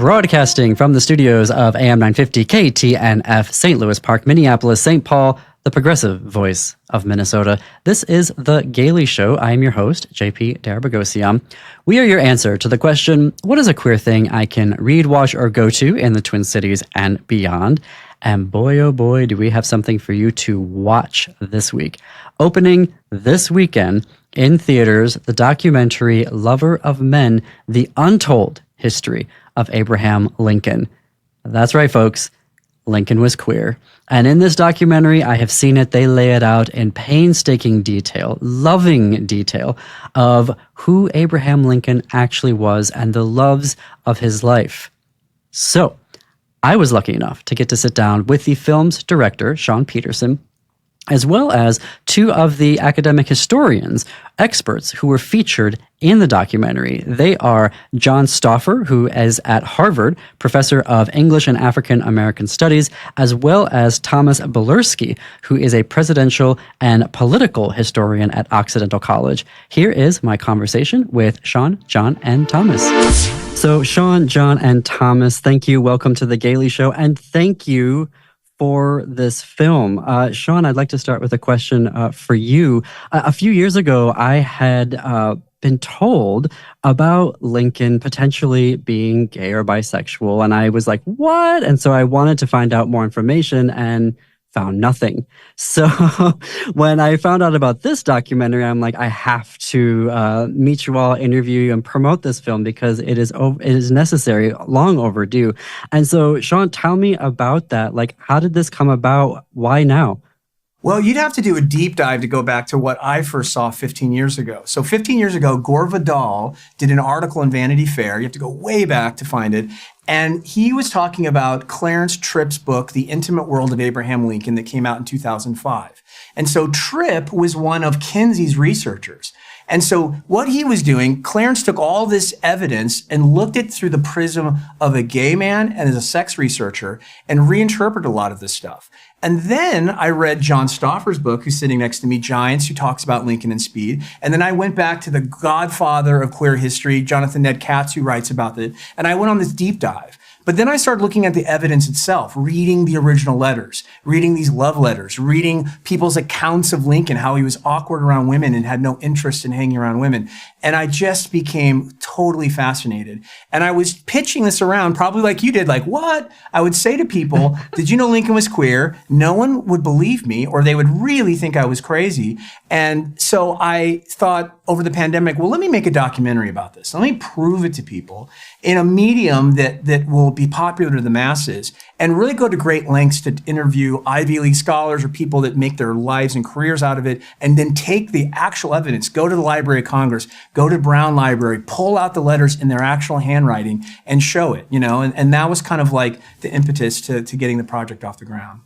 Broadcasting from the studios of AM 950 KTNF, St. Louis Park, Minneapolis, St. Paul, the progressive voice of Minnesota. This is The Gailey Show. I am your host, JP Darabagosian. We are your answer to the question, what is a queer thing I can read, watch, or go to in the Twin Cities and beyond? And boy, oh boy, do we have something for you to watch this week. Opening this weekend in theaters, the documentary Lover of Men, The Untold History of Abraham Lincoln. That's right, folks. Lincoln was queer. And in this documentary, I have seen it, they lay it out in painstaking detail, loving detail of who Abraham Lincoln actually was and the loves of his life. So, I was lucky enough to get to sit down with the film's director, Sean Peterson, as well as two of the academic historians, experts who were featured in the documentary. They are John Stauffer, who is at Harvard, professor of English and African American Studies, as well as Thomas Bolersky, who is a presidential and political historian at Occidental College. Here is my conversation with Sean, John, and Thomas. So Sean, John, and Thomas, thank you. Welcome to The Gailey Show, and thank you for this film. Sean, I'd like to start with a question for you. A few years ago, I had been told about Lincoln potentially being gay or bisexual, and I was like, what? And so I wanted to find out more information and found nothing. So when I found out about this documentary, I'm like, I have to meet you all, interview you, and promote this film because it is necessary, long overdue. And so, Sean, tell me about that. Like, how did this come about? Why now? Well, you'd have to do a deep dive to go back to what I first saw 15 years ago. So 15 years ago, Gore Vidal did an article in Vanity Fair. You have to go way back to find it. And he was talking about Clarence Tripp's book, The Intimate World of Abraham Lincoln, that came out in 2005. And so Tripp was one of Kinsey's researchers. And so what he was doing, Clarence took all this evidence and looked at through the prism of a gay man and as a sex researcher and reinterpreted a lot of this stuff. And then I read John Stauffer's book, who's sitting next to me, Giants, who talks about Lincoln and Speed. And then I went back to the godfather of queer history, Jonathan Ned Katz, who writes about it. And I went on this deep dive. But then I started looking at the evidence itself, reading the original letters, reading these love letters, reading people's accounts of Lincoln, how he was awkward around women and had no interest in hanging around women. And I just became totally fascinated. And I was pitching this around, probably like you did, like, what? I would say to people, did you know Lincoln was queer? No one would believe me, or they would really think I was crazy. And so I thought over the pandemic, well, let me make a documentary about this. Let me prove it to people in a medium that will be popular to the masses, and really go to great lengths to interview Ivy League scholars or people that make their lives and careers out of it, and then take the actual evidence, go to the Library of Congress, go to Brown Library, pull out the letters in their actual handwriting and show it, and that was kind of like the impetus to getting the project off the ground.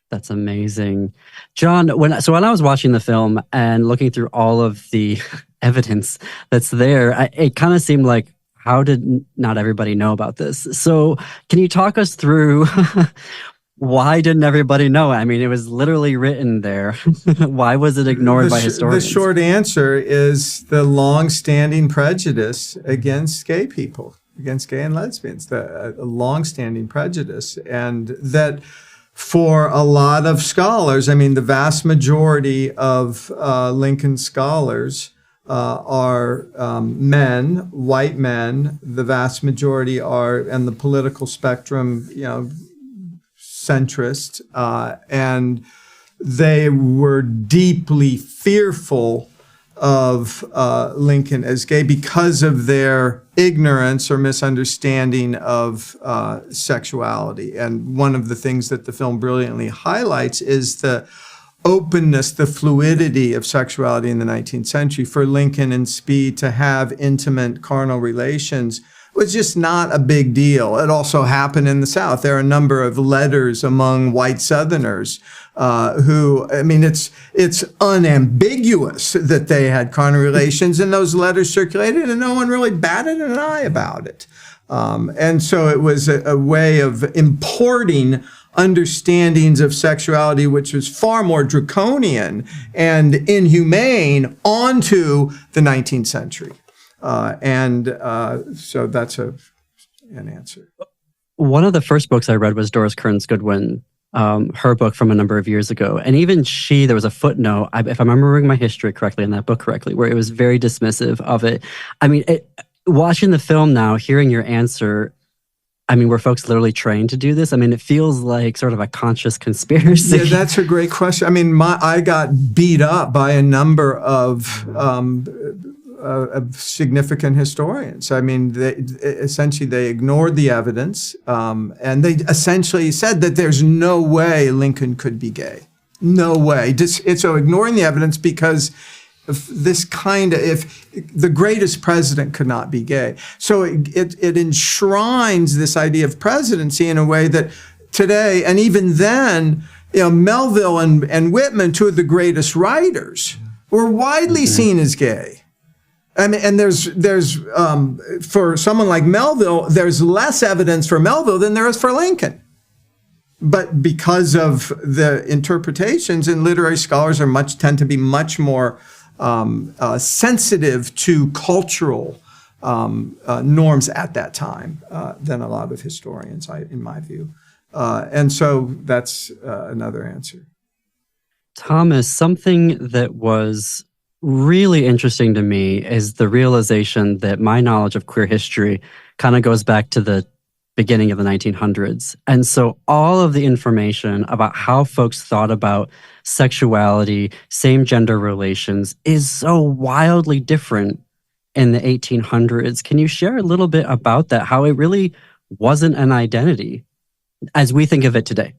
That's amazing. John, when I was watching the film and looking through all of the evidence that's there, it kind of seemed like, how did not everybody know about this? So can you talk us through why didn't everybody know? I mean, it was literally written there. Why was it ignored by historians? The short answer is the long-standing prejudice against gay people, against gay and lesbians, the long-standing prejudice. And that for a lot of scholars, I mean, the vast majority of Lincoln scholars are men, white men. The vast majority are, and the political spectrum, centrist, and they were deeply fearful of Lincoln as gay because of their ignorance or misunderstanding of sexuality. And one of the things that the film brilliantly highlights is the openness, the fluidity of sexuality in the 19th century. For Lincoln and Speed to have intimate carnal relations was just not a big deal. It also happened in the South. There are a number of letters among white Southerners who, I mean, it's unambiguous that they had carnal relations, and those letters circulated, and no one really batted an eye about it. And so it was a way of importing understandings of sexuality, which was far more draconian and inhumane, onto the 19th century. So that's a an answer. One of the first books I read was Doris Kearns Goodwin, her book from a number of years ago. And even there was a footnote, if I'm remembering my history correctly in that book correctly, where it was very dismissive of it. I mean, watching the film now, hearing your answer, I mean, were folks literally trained to do this? I mean, it feels like sort of a conscious conspiracy. Yeah, that's a great question. I mean, I got beat up by a number of significant historians. I mean, they ignored the evidence, and they essentially said that there's no way Lincoln could be gay. No way. So ignoring the evidence because if the greatest president could not be gay. So it enshrines this idea of presidency in a way that today, and even then, Melville and Whitman, two of the greatest writers, were widely seen as gay. I mean, and there's for someone like Melville, there's less evidence for Melville than there is for Lincoln. But because of the interpretations, and literary scholars tend to be much more sensitive to cultural norms at that time than a lot of historians, in my view. And so that's another answer. Thomas, something that was really interesting to me is the realization that my knowledge of queer history kind of goes back to the beginning of the 1900s. And so all of the information about how folks thought about sexuality, same gender relations is so wildly different in the 1800s. Can you share a little bit about that, how it really wasn't an identity as we think of it today?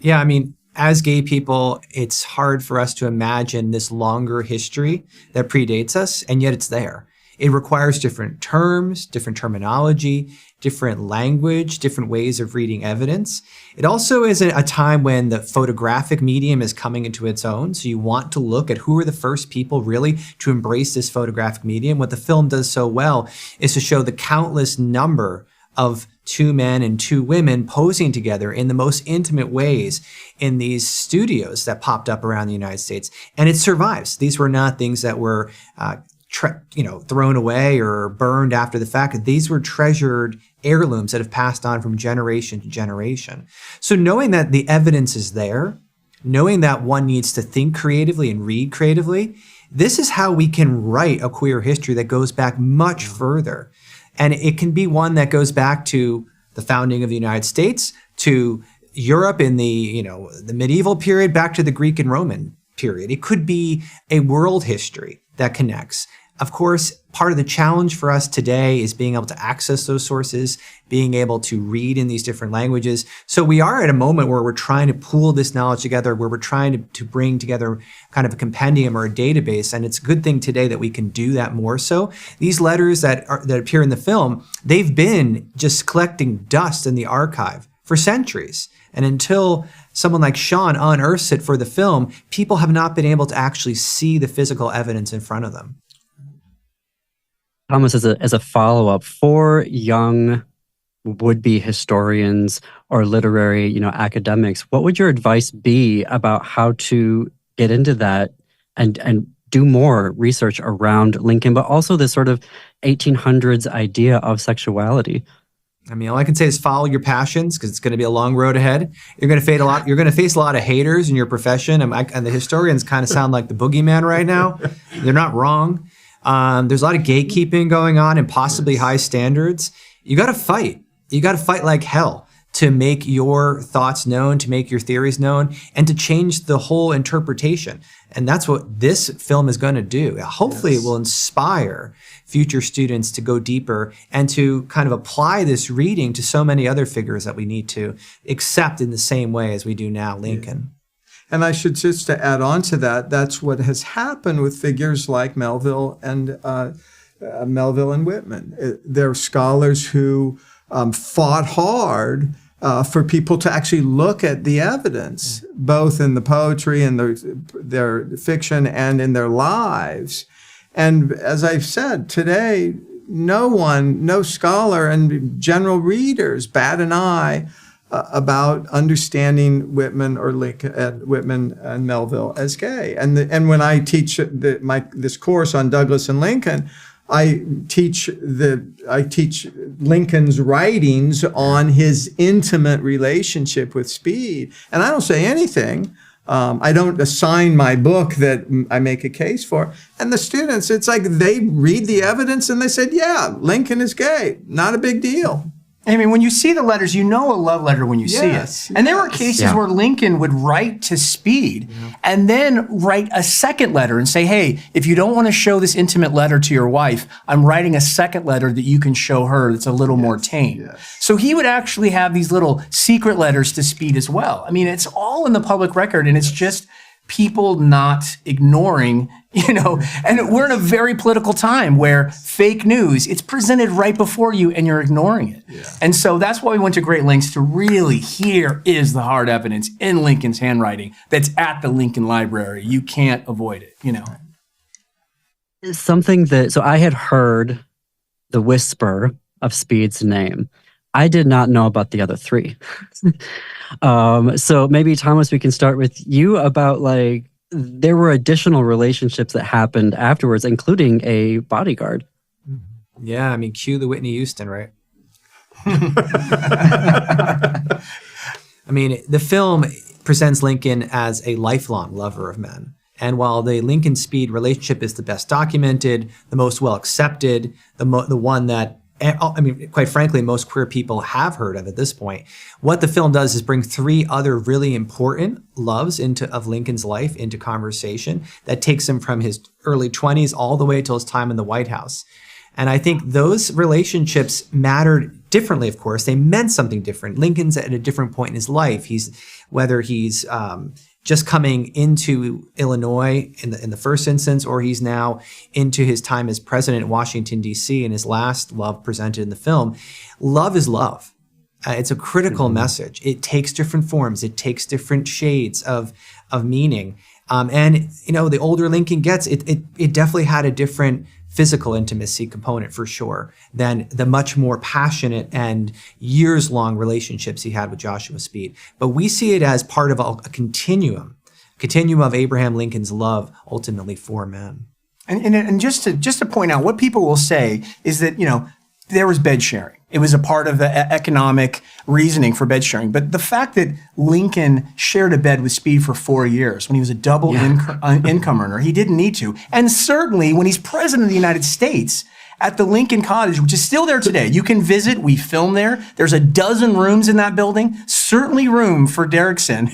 Yeah, I mean, as gay people, it's hard for us to imagine this longer history that predates us, and yet it's there. It requires different terms, different terminology, different language, different ways of reading evidence. It also is a time when the photographic medium is coming into its own. So you want to look at who are the first people really to embrace this photographic medium. What the film does so well is to show the countless number of two men and two women posing together in the most intimate ways in these studios that popped up around the United States. And it survives. These were not things that were thrown away or burned after the fact. These were treasured heirlooms that have passed on from generation to generation. So knowing that the evidence is there, knowing that one needs to think creatively and read creatively, this is how we can write a queer history that goes back much further. And it can be one that goes back to the founding of the United States, to Europe in the medieval period, back to the Greek and Roman period. It could be a world history that connects. Of course, part of the challenge for us today is being able to access those sources, being able to read in these different languages. So we are at a moment where we're trying to pool this knowledge together, where we're trying to bring together kind of a compendium or a database. And it's a good thing today that we can do that more so. These letters that appear in the film, they've been just collecting dust in the archive for centuries. And until someone like Sean unearths it for the film, people have not been able to actually see the physical evidence in front of them. Thomas, as a follow-up, for young would-be historians or literary, academics, what would your advice be about how to get into that and do more research around Lincoln, but also this sort of 1800s idea of sexuality? I mean, all I can say is follow your passions, because it's going to be a long road ahead. You're going to face a lot of haters in your profession, and the historians kind of sound like the boogeyman right now. They're not wrong. There's a lot of gatekeeping going on and possibly high standards. You got to fight. You got to fight like hell to make your thoughts known, to make your theories known, and to change the whole interpretation. And that's what this film is going to do. Hopefully it will inspire future students to go deeper and to kind of apply this reading to so many other figures that we need to accept in the same way as we do now Lincoln. Yeah. And I should just to add on to that, that's what has happened with figures like Melville and Whitman. They're scholars who fought hard for people to actually look at the evidence, both in the poetry and their fiction and in their lives. And as I've said, today, no scholar and general readers bat an eye about understanding Whitman or Whitman and Melville as gay. And when I teach this course on Douglass and Lincoln, I teach Lincoln's writings on his intimate relationship with speed, and I don't say anything. I don't assign my book that I make a case for. And the students, it's like they read the evidence and they said, yeah, Lincoln is gay. Not a big deal. I mean, when you see the letters, you know a love letter when you see it. And there were cases where Lincoln would write to Speed and then write a second letter and say, hey, if you don't want to show this intimate letter to your wife, I'm writing a second letter that you can show her that's a little more tame. So he would actually have these little secret letters to Speed as well. I mean, it's all in the public record, and it's just people not ignoring, and we're in a very political time where fake news, it's presented right before you and you're ignoring it. And so that's why we went to great lengths to really, here is the hard evidence in Lincoln's handwriting that's at the Lincoln Library. You can't avoid it, Something that, so I had heard the whisper of Speed's name. I did not know about the other three. So maybe, Thomas, we can start with you about, like, there were additional relationships that happened afterwards, including a bodyguard. Yeah, I mean, cue the Whitney Houston, right? I mean, the film presents Lincoln as a lifelong lover of men. And while the Lincoln-Speed relationship is the best documented, the most well-accepted, the one that, I mean, quite frankly, most queer people have heard of at this point, what the film does is bring three other really important loves of Lincoln's life into conversation that takes him from his early 20s all the way till his time in the White House. And I think those relationships mattered differently, of course. They meant something different. Lincoln's at a different point in his life. Whether he's just coming into Illinois in the first instance, or he's now into his time as president in Washington, D.C., and his last love presented in the film. Love is love. It's a critical message. It takes different forms. It takes different shades of meaning. And, the older Lincoln gets, it definitely had a different physical intimacy component for sure than the much more passionate and years-long relationships he had with Joshua Speed. But we see it as part of a continuum of Abraham Lincoln's love ultimately for men. And just to point out, what people will say is that, there was bed sharing. It was a part of the economic reasoning for bed sharing. But the fact that Lincoln shared a bed with Speed for 4 years when he was a double income earner, he didn't need to. And certainly when he's president of the United States, at the Lincoln Cottage, which is still there today. You can visit. We film there. There's a dozen rooms in that building. Certainly room for Derrickson,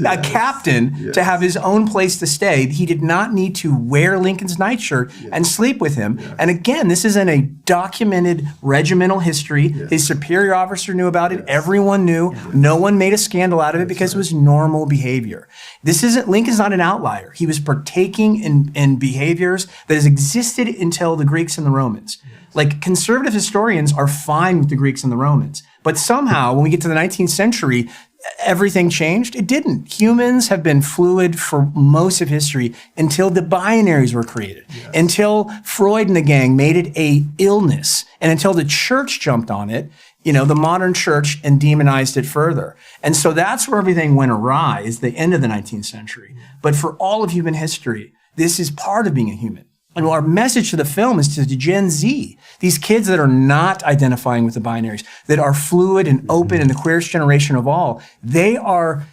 a captain, to have his own place to stay. He did not need to wear Lincoln's nightshirt and sleep with him. And again, this is in a documented regimental history. His superior officer knew about it. Everyone knew. No one made a scandal out of it because it was normal behavior. Lincoln's not an outlier. He was partaking in behaviors that has existed until the Greeks and the Romans. Like, conservative historians are fine with the Greeks and the Romans. But somehow, when we get to the 19th century, everything changed. It didn't. Humans have been fluid for most of history until the binaries were created, until Freud and the gang made it a illness, and until the church jumped on it, the modern church, and demonized it further. And so that's where everything went awry, is the end of the 19th century. But for all of human history, this is part of being a human. And our message to the film is to Gen Z, these kids that are not identifying with the binaries, that are fluid and open and the queerest generation of all. They are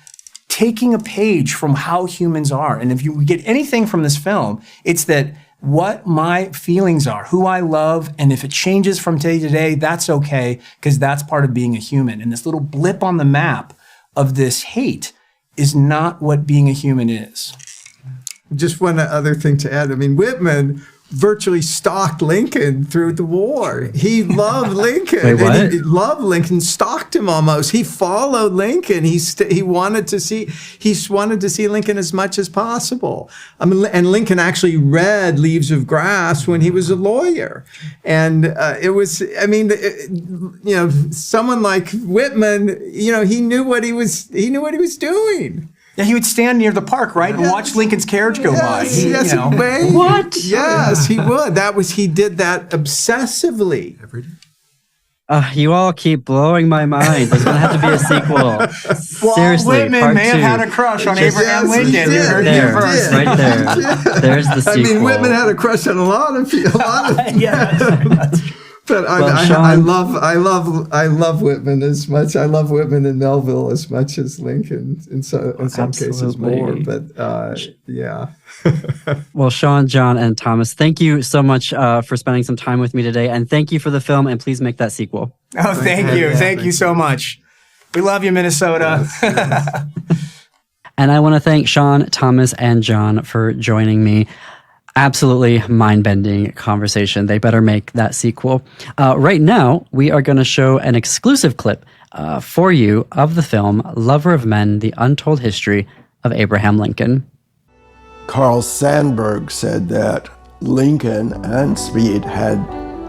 taking a page from how humans are. And if you get anything from this film, it's that what my feelings are, who I love, and if it changes from day to day, that's okay, because that's part of being a human. And this little blip on the map of this hate is not what being a human is. Just one other thing to add. I mean, Whitman virtually stalked Lincoln through the war. He loved Lincoln. Wait, what? And he loved Lincoln, stalked him almost. He followed Lincoln. He wanted to see Lincoln as much as possible. I mean, and Lincoln actually read Leaves of Grass when he was a lawyer. And it was, I mean, someone like Whitman, he knew what he was doing. Yeah, he would stand near the park, right, and watch Lincoln's carriage go by. What? Yes, he would. He did that obsessively. Every day. You all keep blowing my mind. There's going to have to be a sequel. Walt Seriously, Whitman part may have two. had a crush on Abraham Yes, he Lincoln. You did. heard it There, here first. right there. There's the I sequel. mean, Whitman had a crush on a lot of people. Yeah. But I Sean- love Whitman as much. I love Whitman and Melville as much as Lincoln in some cases more. Absolutely. But yeah. Well, Sean, John, and Thomas, thank you so much for spending some time with me today. And thank you for the film. And please make that sequel. Oh, thank you. Thank you so much. We love you, Minnesota. And I want to thank Sean, Thomas, and John for joining me. Absolutely mind-bending conversation. They better make that sequel. Right now, we are going to show an exclusive clip for you of the film Lover of Men, The Untold History of Abraham Lincoln. Carl Sandburg said that Lincoln and Speed had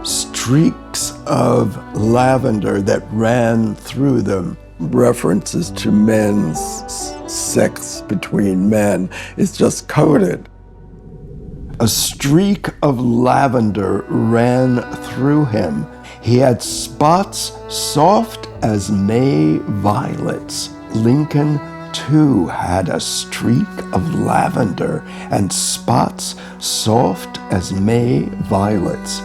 streaks of lavender that ran through them. References to men's sex between men is just coded. A streak of lavender ran through him. He had spots soft as May violets. Lincoln, too, had a streak of lavender and spots soft as May violets.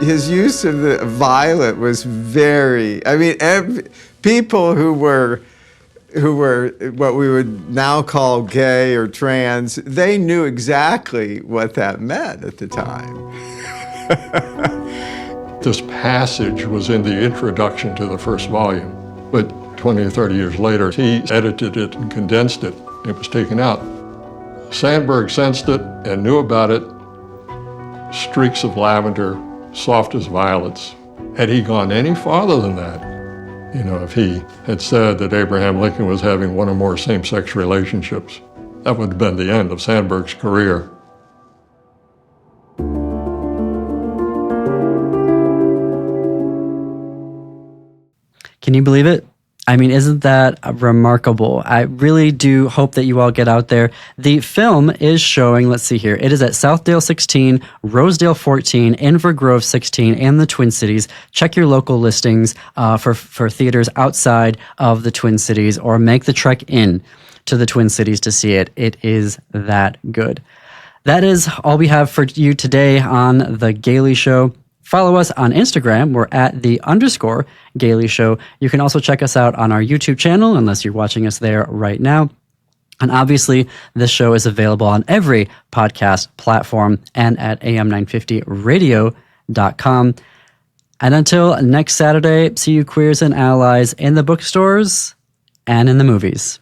His use of the violet was very, I mean, people who were what we would now call gay or trans, they knew exactly what that meant at the time. This passage was in the introduction to the first volume, but 20 or 30 years later, he edited it and condensed it. It was taken out. Sandburg sensed it and knew about it. Streaks of lavender, soft as violets. Had he gone any farther than that, you know, if he had said that Abraham Lincoln was having one or more same-sex relationships, that would have been the end of Sandburg's career. Can you believe it? I mean, isn't that remarkable? I really do hope that you all get out there. The film is showing, let's see here, it is at Southdale 16, Rosedale 14, Inver Grove 16, and the Twin Cities. Check your local listings for theaters outside of the Twin Cities, or make the trek in to the Twin Cities to see it. It is that good. That is all we have for you today on The Gailey Show. Follow us on Instagram. We're at @_Gailey Show. You can also check us out on our YouTube channel, unless you're watching us there right now. And obviously, this show is available on every podcast platform and at am950radio.com. And until next Saturday, see you queers and allies in the bookstores and in the movies.